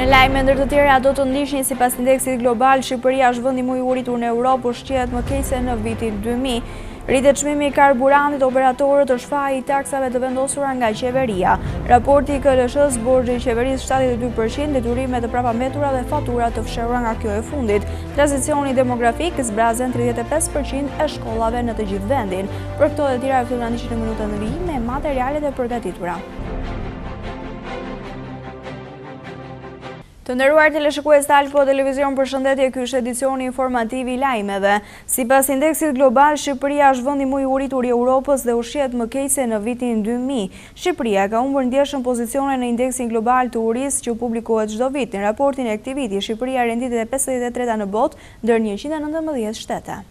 Në lajme ndër të tjera do të ndihshin sipas indeksit global, Shqipëria është vendi më i uritur në Europë, ushqehet më keq se në vitin 2000. Rritet çmimi i karburantit, operatorët është faji i taksave të vendosura nga qeveria. Raporti i KLSH-s, borxhi i qeverisë 72%, detyrime të prapambetura dhe fatura të fshehura nga kjo e fundit. Tranzicioni demografik zbrazen 35% e shkollave në të gjithë vendin. Për këto dhe tjera fillon në 100 minuta në vijim me materialet e përgatitura. Të nderuar teleshikues po Televizion, përshëndetje, ky është edicioni informativ i lajmeve. Sipas indeksit global, Shqipëria është vendi më i uritur i Europës dhe ushqehet më keq se në vitin 2000. Shqipëria ka humbur ndjeshëm pozicione në indeksin global të urisë që publikohet çdo vit. Në raportin e këtij viti, Shqipëria renditet e 53-ta në botë ndër 119 shtete.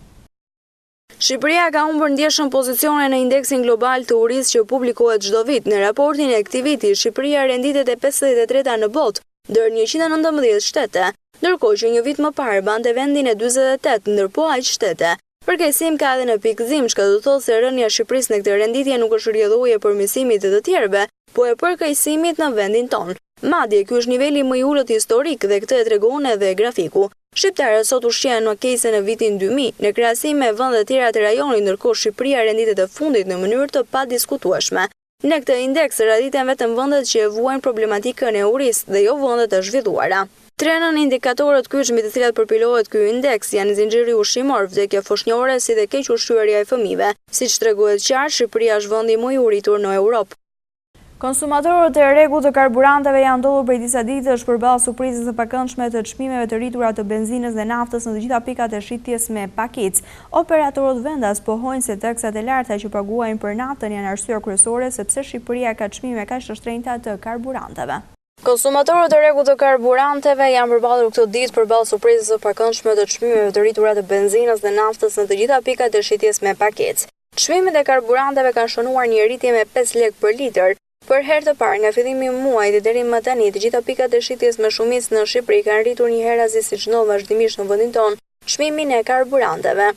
Shqipëria ka humbur ndjeshëm pozicione në indeksin global të urisë që publikohet çdo vit. Në raportin e këtij viti, Shqipëria renditet e 53-ta në botë ndër 119 shtete, ndërkohë që një vit më parë bante vendin e 48 ndër po aq shtete. Përkeqësim ka edhe në pikëzim, çka do të thotë se rënja e Shqipërisë në këtë renditje nuk është rrjedhuje e përmirësimit të tjerëve, po e përkeqësimit në vendin tonë. Madje ky është niveli më i ulët historik dhe këtë e tregon edhe grafiku. Shqiptarët sot ushqehen më keq se në vitin 2000, në krahasim me vende të tjera të rajonit, ndërkohë Shqipëria renditet e fundit në mënyrë të padiskutueshme. Në këtë indeks raditen vetëm vendet që e vuajnë problematikën e urisë dhe jo vendet e zhvilluara. Tre nën indikatorët kyç mbi të cilat përpilohet ky indeks janë zinxhiri ushqimor, vdekja foshnjore si dhe keq ushqyerja e fëmijëve. Siç treguhet qartë, Shqipëria është vendi më i uritur në Europë. Konsumatorët e rregullt të karburanteve janë ndodhur prej disa ditësh përballë surprizës së pakëndshme të çmimeve të rritura të benzinës dhe naftës në të gjitha pikat e shitjes me pakicë. Operatorët vendas pohojnë se taksat e larta që paguajnë për naftën janë arsye kryesore sepse Shqipëria ka çmime kaq të shtrenjta të karburanteve. Konsumatorët e rregullt të karburanteve janë përballur këtë ditë përballë surprizës së pakëndshme të çmimeve të rritura të benzinës dhe naftës në të gjitha pikat e shitjes me pakicë. Çmimet e karburanteve kanë shënuar një rritje me 5 lekë për litër. Për herë të parë nga fillimi i muajit deri më tani, të gjitha pikat e shitjes me shumicë në Shqipëri kanë rritur një herazi siç ndodh vazhdimisht në vendin tonë, çmimin e karburanteve.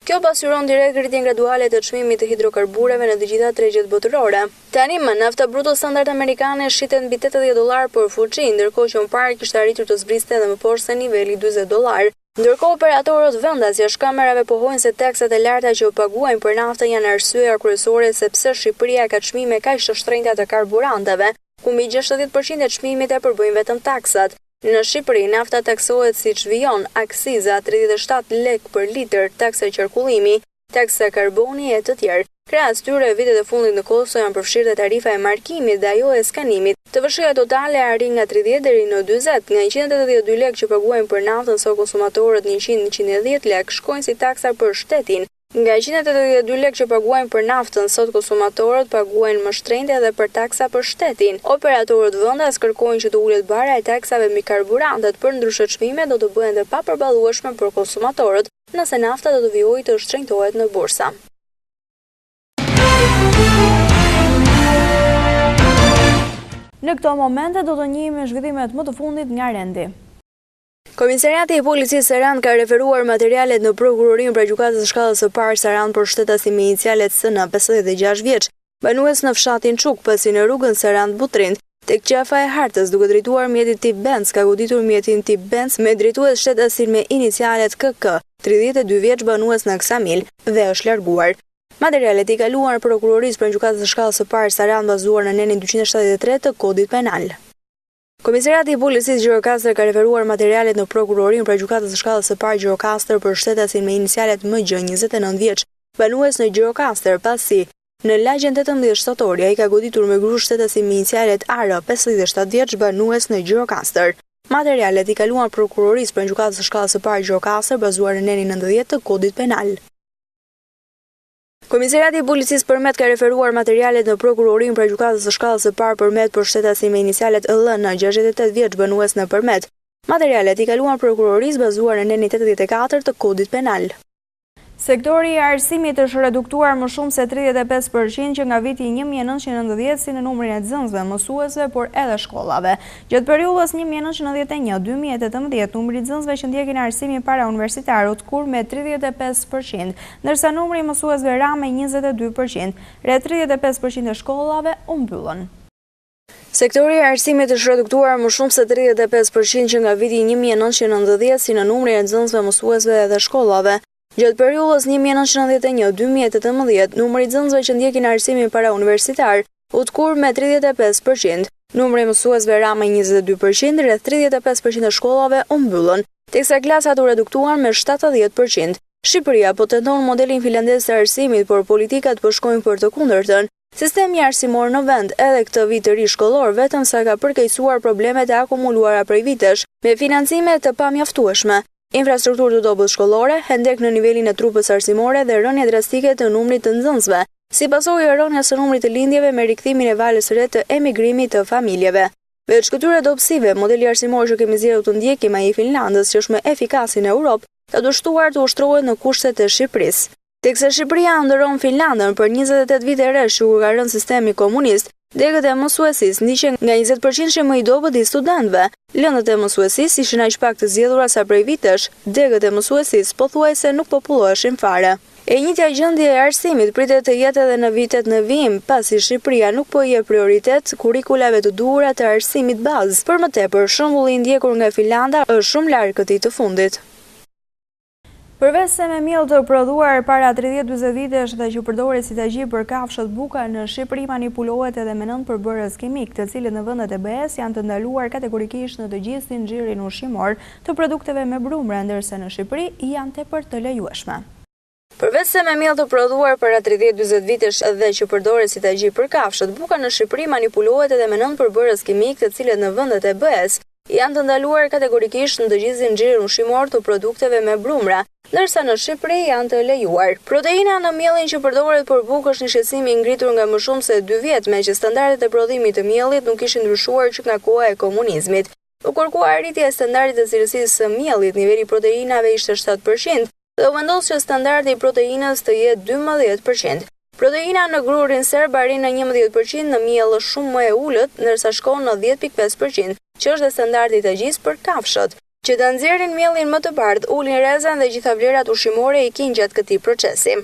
Kjo pasqyron direkt rritjen graduale të çmimit të hidrokarbureve në të gjitha tregjet botërore. Tani më nafta bruto standard amerikane shitet mbi $80 për fuqi, ndërkohë që më parë kishte arritur të zbriste edhe më poshtë se niveli $40. Ndërkohë operatorët vendas jashtë kamerave pohojnë se taksat e larta që paguajnë për naftën janë arsyeja kryesore sepse Shqipëria ka çmime kaq të shtrenjta të karburanteve, ku mbi 60% e çmimit e përbëjnë vetëm taksat. Në Shqipëri nafta taksohet siç vijon, aksiza 37 lekë për litër, taksa qarkullimi, taksa karboni e të tjerë. Krahas tyre vitet e fundit në Kosovë janë përfshirë tarifa e markimit dhe ajo e skanimit. Të vështira totale arrin nga 30 deri në 40, nga 182 lekë që paguajnë për naftën sot konsumatorët 100-110 lekë shkojnë si taksa për shtetin. Nga 182 lekë që paguajnë për naftën sot konsumatorët paguajnë më shtrenjtë edhe për taksa për shtetin. Operatorët vendas kërkojnë që të ulet bara e taksave mbi karburantet, për ndryshe çmimet do të bëhen të papërballueshme për konsumatorët nëse nafta do të vijojë të shtrenjtohet në bursa. Në këto momente do të njihemi zhvillimet më të fundit nga rendi. Komisariati i Policisë Saran ka referuar materialet në prokurorinë për gjykatës së shkallës së parë Saran për shtetasin me inicialet SN 56 vjeç, banues në fshatin Çuk, pasi në rrugën Sarand-Butrind, tek qafa e hartës duke drejtuar mjetin tip Benz, ka goditur mjetin tip Benz me drejtues shtetasin me inicialet KK, 32 vjeç banues në Ksamil, dhe është larguar. Materialet i kaluar prokurorisë për gjykatës së shkallës së parë Saran bazuar në nenin 273 të kodit penal. Komisariati i Policisë Gjirokastër ka referuar materialet në prokurorinë për gjykatës së shkallës së parë Gjirokastër për shtetasin me inicialet MG, 29 vjeç, banues në Gjirokastër, pasi në lagjen 18 shtatori ai ka goditur me grush shtetasin me inicialet AR, 57 vjeç, banues në Gjirokastër. Materialet i kaluan prokurorisë për gjykatës së shkallës së parë Gjirokastër bazuar në nenin 90 të kodit penal. Komisariati i Policisë Përmet ka referuar materialet në prokurorinë për gjykatës së shkallës së parë Përmet për shtetasin me inicialet LN, 68 vjeç, banues në Përmet. Materialet i kaluan prokurorisë bazuar në nenin 84 të kodit penal. Sektori i arsimit është reduktuar më shumë se 35% që nga viti 1990 si në numrin e nxënësve, mësuesve, por edhe shkollave. Gjatë periudhës 1991-2018, numri i nxënësve që ndjekin arsimin para universitar u kur me 35%, ndërsa numri i mësuesve ra me 22%. Rreth 35% e shkollave u mbyllën. Sektori i arsimit është reduktuar më shumë se 35% që nga viti 1990 si në numrin e nxënësve, mësuesve dhe shkollave. Gjatë periudhës 1991-2018, numri i nxënësve që ndjekin arsimin para universitar u tkur me 35%, numri i mësuesve ra me 22%, rreth 35% e shkollave u mbyllën, teksa klasat u reduktuan me 70%. Shqipëria po tenton modelin finlandez të arsimit, por politikat po shkojnë për të kundërtën. Sistemi arsimor në vend edhe këtë vit të ri shkollor vetëm sa ka përkeqësuar problemet e akumuluara prej vitesh me financime të pamjaftueshme, infrastrukturë të dobët shkollore, hendek në nivelin e trupës arsimore dhe rënje drastike të numrit të nxënësve, si pasojë e rënjes së numrit të lindjeve me rikthimin e valës së re të emigrimit të familjeve. Veç këtyre dobësive, modeli arsimor që kemi zgjedhur të ndjekim ai i Finlandës, që është më efikasi në Europë, ka dështuar të ushtrohet në kushtet e Shqipërisë. Teksa Shqipëria ndëron Finlandën për 28 vite rresh kur ka rënë sistemi komunist, degët e mësuesisë ndiqen nga 20% më i dobët i studentëve. Lëndët e mësuesisë ishin aq pak të zgjedhura sa prej vitesh, degët e mësuesisë pothuajse nuk populloheshin fare. E njëjtja gjendje e arsimit pritet të jetë edhe në vitet në vijim, pasi Shqipëria nuk po i jep prioritet kurikulave të duhura të arsimit bazë. Për më tepër, shembulli i ndjekur nga Finlanda është shumë larg këtij të fundit. Përveç se me miell të prodhuar para 30-40 vitesh dhe që përdoret si tagji për kafshët buka, në Shqipëri manipulohet edhe me 9 përbërës kimik, të cilët në vendet e BE-s janë të ndaluar kategorikisht në të gjithë zinxhirin ushqimor të produkteve me brumra, ndërsa në Shqipëri janë tepër të lejueshme. Përveç se me miell të prodhuar para 30-40 vitesh dhe që përdoret si tagji për kafshët buka, në Shqipëri manipulohet edhe me 9 përbërës kimik, të cilët në vendet e BE-s janë të ndaluar kategorikisht në të gjithë zinxhirin ushqimor të produkteve me brumra, ndërsa në Shqipëri janë të lejuar. Proteina në miellin që përdoret për bukë është një shqetësim i ngritur nga më shumë se 2 vjet, me që standardet e prodhimit të miellit nuk ishin ndryshuar që nga koha e komunizmit. U kërkua arritja e standardit të cilësisë së miellit, niveli i proteinave ishte 7% dhe u vendos që standardi i proteinës të jetë 12%. Proteina në grurin serb arrin në 11%, në miell është shumë më e ulët, ndërsa shkon në 10.5%, që është dhe standardi i tagjisë për kafshët. Që ta nxjerrin miellin më të bardh, ulin rrezan dhe gjitha vlerat ushqimore i kin gjatë këtij procesi.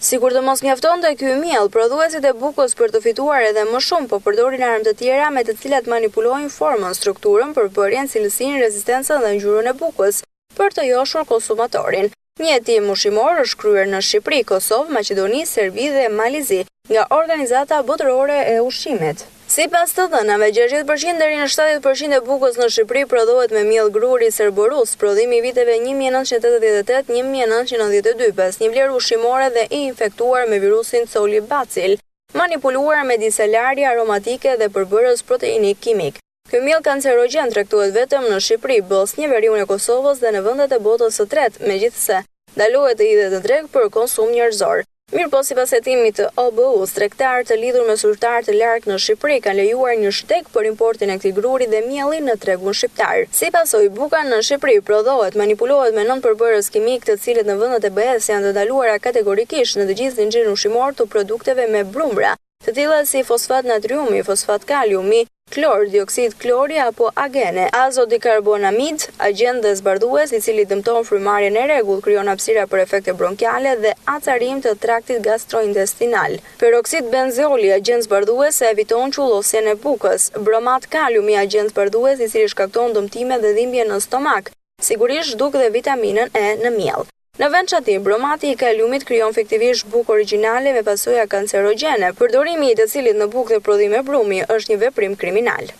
Sikur të mos mjaftonte ky miell, prodhuesit e bukës për të fituar edhe më shumë po përdorin armë të tjera me të cilat manipulojnë formën, strukturën, përbërjen, cilësinë, rezistencën dhe ngjyrën e bukës për të joshur konsumatorin. Një hetim ushqimor është kryer në Shqipëri, Kosovë, Maqedoni, Serbi dhe Malizi nga Organizata Botërore e Ushqimit. Sipas të dhënave, 60% deri në 70% e bukës në Shqipëri prodhohet me miell gruri serborus, prodhimi i viteve 1988-1992, pas një vlerë ushqimore dhe i infektuar me virusin coli bacil, manipuluar me disa larje aromatike dhe përbërës proteinik kimik. Ky miell kancerogjen tregtohet vetëm në Shqipëri, Bosnjë, veriun e Kosovës dhe në vendet e botës së tretë, megjithëse ndalohet të hidhet në treg për konsum njerëzor. Mirëpo sipas hetimit të OBU-s, tregtarë të lidhur me zyrtar të lartë në Shqipëri kanë lejuar një shteg për importin e këtij gruri dhe mielli në tregun shqiptar. Si pasojë, buka në Shqipëri prodhohet, manipulohet me 9 përbërës kimik, të cilët në vendet e BE-s janë të ndaluara kategorikisht në të gjithë zinxhirin ushqimor të produkteve me brumra, të cilat si fosfat natriumi, fosfat kaliumi, klor, dioksid klori apo agene, azodikarbonamid, agent dhe zbardhues i cili dëmton frymarrjen e rregullt, krijon hapësira për efekte bronkiale dhe acarim të traktit gastrointestinal. Peroksid benzeoli, agent zbardhues se eviton qullosjen e bukës. Bromat kaliumi, agent zbardhues i cili shkakton dëmtime dhe dhimbje në stomak, sigurisht duke dhe vitaminën E në miell. Në veçantë, bromati i kaliumit krijon efektivisht bukë origjinale me pasoja kancerogjene, përdorimi i të cilit në bukë dhe prodhime brumi është një veprim kriminal.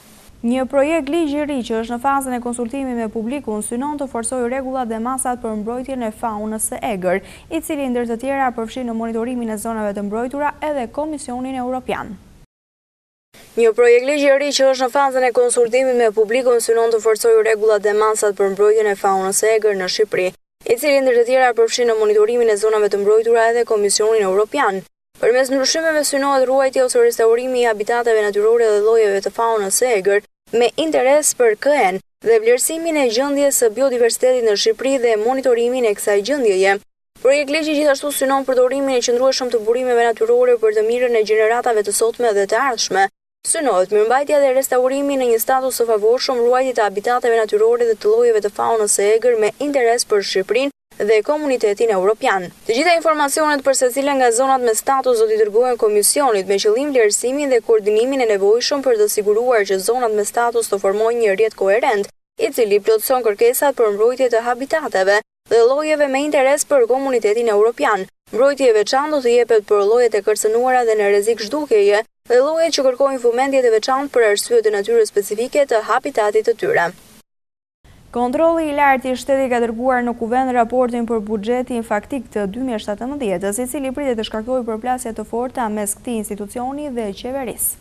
Një projekt ligj i ri që është në fazën e konsultimit me publikun synon të forcojë rregullat dhe masat për mbrojtjen e faunës së egër, i cili ndër të tjera përfshin në monitorimin e zonave të mbrojtura edhe Komisionin Evropian. Një projekt ligj i ri që është në fazën e konsultimit me publikun synon të forcojë rregullat dhe masat për mbrojtjen e faunës së egër në Shqipëri, i cili ndër të tjera përfshin në monitorimin e zonave të mbrojtura edhe Komisionin Evropian. Përmes ndryshimeve synohet ruajtja ose restaurimi i habitateve natyrore dhe llojeve të faunës së egër me interes për KN dhe vlerësimin e gjendjes së biodiversitetit në Shqipëri dhe monitorimin e kësaj gjendjeje. Projekti ligji gjithashtu synon përdorimin e qëndrueshëm të burimeve natyrore për të mirën e gjeneratave të sotme dhe të ardhshme. Synohet mirëmbajtja dhe restaurimi në një status të favorshëm ruajtje të habitateve natyrore dhe të llojeve të faunës së egër me interes për Shqipërinë dhe komunitetin evropian. Të gjitha informacionet për secilën nga zonat me status do t'i dërgohen komisionit me qëllim vlerësimin dhe koordinimin e nevojshëm për të siguruar që zonat me status të formojnë një rrjet koherent, i cili plotëson kërkesat për mbrojtje të habitateve dhe llojeve me interes për komunitetin evropian. Mbrojtje e veçantë do të jepet për llojet e kërcënuara dhe në rrezik zhdukjeje dhe llojet që kërkojnë vëmendje të veçantë për arsye të natyrës specifike të habitatit të tyre. Kontrolli i lartë i shtetit ka dërguar në kuvend raportin për buxhetin faktik të 2017-s, i cili pritet të shkaktojë përplasje të forta mes këtij institucioni dhe qeverisë.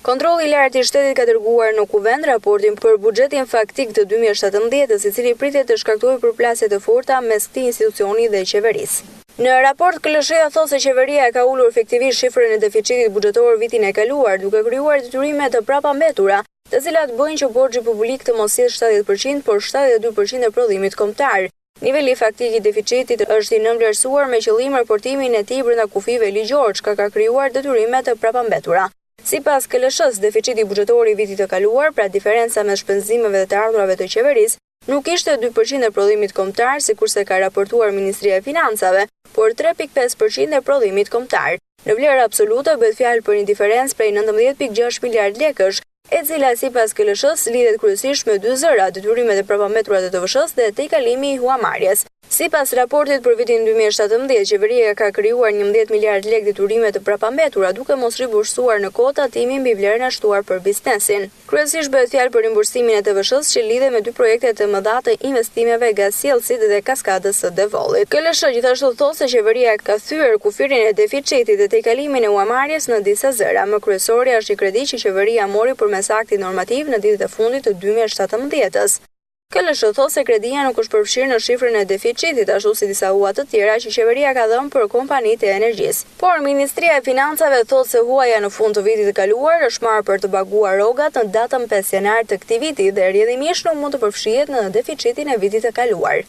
Kontrolli i lartë i shtetit ka dërguar në kuvend raportin për buxhetin faktik të 2017-s, i cili pritet të shkaktojë përplasje të forta mes këtij institucioni dhe qeverisë. Në raport, KLSH-ja thotë se qeveria ka ulur efektivisht shifrën e deficitit buxhetor vitin e kaluar, duke krijuar detyrime të prapambetura, të cilat bëjnë që borxhi publik të mos jetë 70%, por 72% e prodhimit kombëtar. Niveli faktik i deficitit është i nënvlerësuar me qëllim raportimin e tij brenda kufive ligjor, çka ka krijuar detyrime të prapambetura. Sipas KLSH-s, deficiti buxhetor i vitit të kaluar, pra diferenca mes shpenzimeve dhe të ardhurave të qeverisë, nuk ishte 2% e prodhimit kombëtar, sikurse ka raportuar Ministria e Financave, por 3.5% e prodhimit kombëtar. Në vlerë absolute bëhet fjalë për një diferencë prej 19.6 miliard lekësh, e cila sipas KLSH-s lidhet kryesisht me dy zëra, detyrimet e prapambetura të TVSH-s dhe tejkalimi i huamarrjes. Sipas raportit për vitin 2017, qeveria ka krijuar 11 miliard lekë detyrime të prapambetura, duke mos ribursuar në kohë tatimin mbi vlerën e shtuar për biznesin. Kryesisht bëhet fjalë për rimbursimin e TVSH-s që lidhet me dy projekte të mëdha të investimeve gasjellësit dhe kaskadës së Devollit. KLSH gjithashtu thotë se qeveria ka thyer kufirin e deficitit dhe tejkalimin e huamarrjes në disa zëra. Më kryesorja është i kredi që qeveria mori përmes aktit normativ në ditët e fundit të 2017-s. KLSH thotë se kredia nuk është përfshirë në shifrën e deficitit, ashtu si disa huaja të tjera që qeveria ka dhënë për kompanitë e energjisë. Por Ministria e Financave thotë se huaja në fund të vitit të kaluar është marrë për të paguar rrogat në datën 5 janar të këtij viti dhe rrjedhimisht nuk mund të përfshihet në deficitin e vitit të kaluar.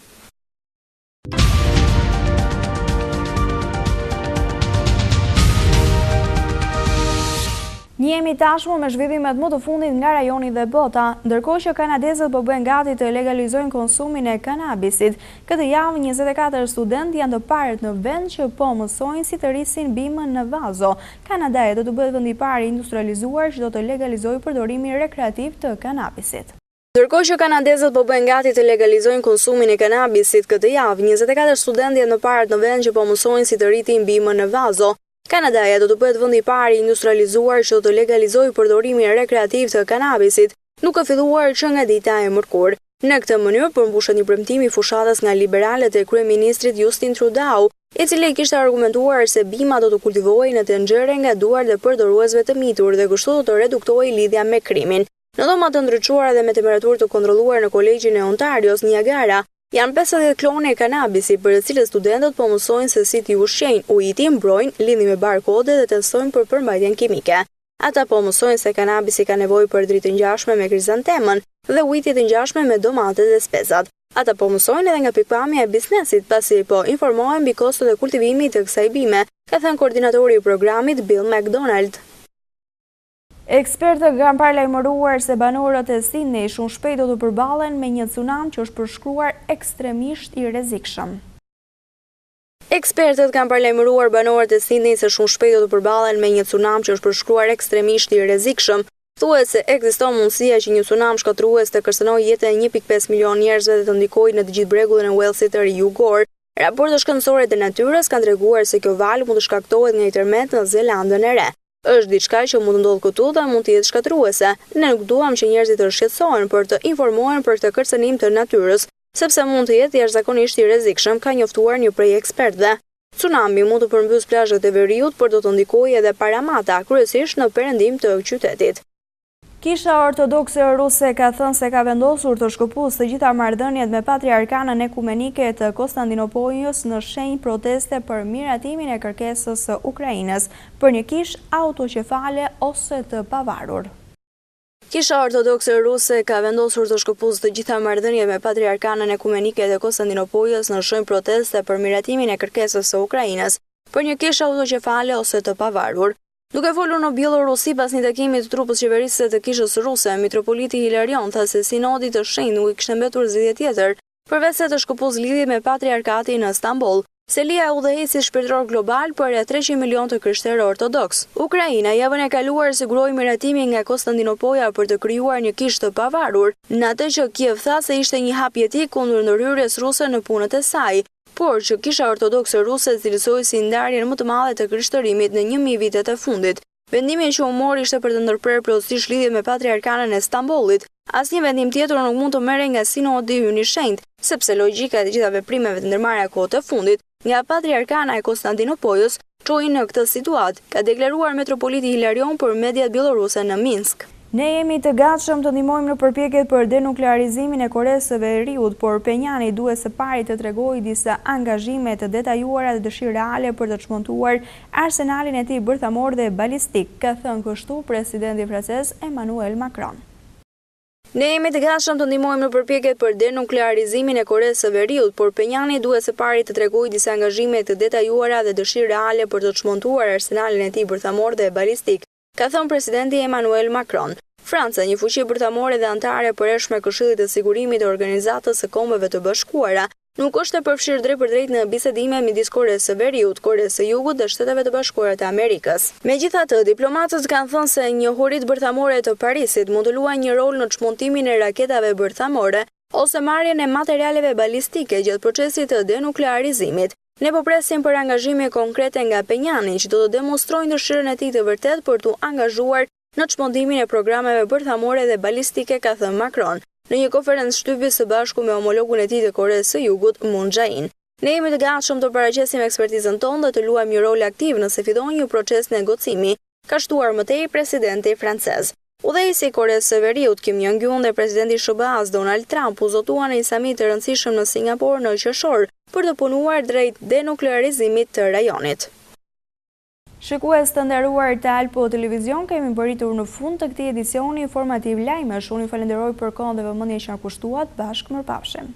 Njihemi tashmë me zhvillimet më të fundit nga rajoni dhe bota, ndërkohë që kanadezët po bëhen gati të legalizojnë konsumin e kanabisit. Këtë javë 24 studentë janë të parët në vend që po mësojnë si të rrisin bimën në vazo. Kanadaja do të bëhet vendi i parë industrializuar që do të legalizojë përdorimin rekreativ të kanabisit. Ndërkohë që kanadezët po bëhen gati të legalizojnë konsumin e kanabisit, këtë javë 24 studentë janë të parët në vend që po mësojnë si të rrisin bimën në vazo. Kanadaja do të bëhet vendi i parë industrializuar që do të legalizojë përdorimin rekreativ të kanabisit, duke filluar që nga dita e mërkurë. Në këtë mënyrë përmbushet një premtim i fushatës nga liberalët e kryeministrit Justin Trudeau, i cili kishte argumentuar se bima do të kultivohej në të nxjerrë nga duart e përdoruesve të mitur dhe kështu do të reduktojë lidhja me krimin. Në dhoma të ndriçuara dhe me temperaturë të kontrolluar në Kolegjin e Ontarios, Niagara, janë 50 klone e kanabisi për të cilët studentët po mësojnë se si t'i ushqejnë, ujiti, mbrojnë, lidhin me barkode dhe testojnë për përmbajtjen kimike. Ata po mësojnë se kanabisi ka nevojë për dritë të ngjashme me krizantemën dhe ujitje të ngjashme me domatet dhe spezat. Ata po mësojnë edhe nga pikpamja e biznesit, pasi po informohen mbi kostot e kultivimit të kësaj bime, ka thënë koordinatori i programit Bill McDonald. Ekspertët kanë paralajmëruar se banorët e Sydney shumë shpejt do të përballen me një tsunami që është përshkruar ekstremisht i rrezikshëm. Ekspertët kanë paralajmëruar banorët e Sydney se shumë shpejt do të përballen me një tsunami që është përshkruar ekstremisht i rrezikshëm. Thuhet se ekziston mundësia që një tsunami shkatërrues të kërcënojë jetën e 1.5 milion njerëzve dhe të ndikojë në të gjithë bregullin e Walesit të Jugor. Raportet shkencore të natyrës kanë treguar se kjo valë mund të shkaktohet nga një tërmet në Zelandën e Re. Është diçka që mund të ndodhë këtu dhe mund të jetë shkatërruese. Ne nuk duam që njerëzit të shqetësohen për të informuar për këtë kërcënim të natyrës, sepse mund të jetë jashtëzakonisht i rrezikshëm, ka njoftuar një prej ekspertëve. Tsunami mund të përmbys plazhet e veriut, por do të ndikojë edhe Paramata, kryesisht në perëndim të qytetit. Kisha ortodokse ruse ka thënë se ka vendosur të shkëputës të gjitha marrëdhëniet me patriarkanën ekumenike të Konstantinopolijës në shenjë proteste për miratimin e kërkesës së Ukrainës për një kishë autoqefale ose të pavarur. Kisha ortodokse ruse ka vendosur të shkëputës të gjitha marrëdhëniet me patriarkanën ekumenike të Konstantinopolijës në shenjë proteste për miratimin e kërkesës së Ukrainës për një kishë autoqefale ose të pavarur. Duke folur në Bielorusi pas një takimi të trupës qeverisëse të kishës ruse, mitropoliti Hilarion tha se sinodi të shenjtë nuk i kishte mbetur zgjidhje tjetër Përveç se të shkëpuz lidhje me patriarkatin në Stamboll, Selia udhëheci shpirtëror global për rreth 300 milion të krishterë ortodoks. Ukraina javën e kaluar siguroi miratimin nga Konstantinopoja për të krijuar një kishë të pavarur, në atë që Kiev tha se ishte një hap jetik kundër ndërhyrjes ruse në punët e saj, por që Kisha Ortodokse Ruse cilësoi si ndarjen më të madhe të krishtërimit në 1000 vitet e fundit. Vendimin që u mori ishte për të ndërprerë plotësisht lidhjet me patriarkanën e Stambollit. Asnjë vendim tjetër nuk mund të merrej nga sinodi hyjnë i shenjtë, sepse logjika e të gjitha veprimeve të ndërmarrja kohë të fundit nga patriarkana e Konstantinopojës çoi në këtë situatë, ka deklaruar metropoliti Hilarion për mediat bieloruse në Minsk. Ne jemi të gatshëm të ndihmojmë në përpjekjet për denuklearizimin e Koresë së Veriut, por Penjani duhet së pari të tregojë disa angazhime të detajuara dhe dëshirë reale për të çmontuar arsenalin e tij bërthamor dhe balistik, ka thënë kështu presidenti francez Emmanuel Macron. Ne jemi të gatshëm të ndihmojmë në përpjekjet për denuklearizimin e Koresë së Veriut, por Penjani duhet së pari të tregojë disa angazhime të detajuara dhe dëshirë reale për të çmontuar arsenalin e tij bërthamor dhe balistik, ka thënë presidenti Emmanuel Macron. Franca, një fuqi bërthamore dhe antare e përhershme e Këshillit të Sigurimit të Organizatës së Kombeve të Bashkuara, nuk është e përfshirë drejt për drejt në bisedime midis Koresë së Veriut, Koresë së Jugut dhe Shteteve të Bashkuara të Amerikës. Megjithatë, diplomatët kanë thënë se njohuritë bërthamore të Parisit mund të luajnë një rol në çmontimin e raketave bërthamore ose marrjen e materialeve balistike gjatë procesit të denuklearizimit. Ne po presim për angazhime konkrete nga Penjani që do të demonstrojnë dëshirën e tij të vërtetë për t'u angazhuar në çmontimin e programeve bërthamore dhe balistike, ka thënë Macron në një konferencë shtypje së bashku me homologun e tij të Koresë së Jugut, Moon Jae-in. Ne jemi të gatshëm të paraqesim ekspertizën tonë dhe të luajmë një rol aktiv nëse fillon një proces negocimi, ka shtuar më tej presidenti francez. Udhëheqësi i Koresë së Veriut Kim Jong-un dhe presidenti SBA-s Donald Trump u zotuan në një samit të rëndësishëm në Singapur në qershor për të punuar drejt denuklearizimit të rajonit. Shikues të nderuar të Al po Televizion, kemi mbërritur në fund të këtij edicioni informativ Lajme. Unë ju falenderoj për kohën dhe vëmendjen që na kushtuat. Bashkë mirëpafshim.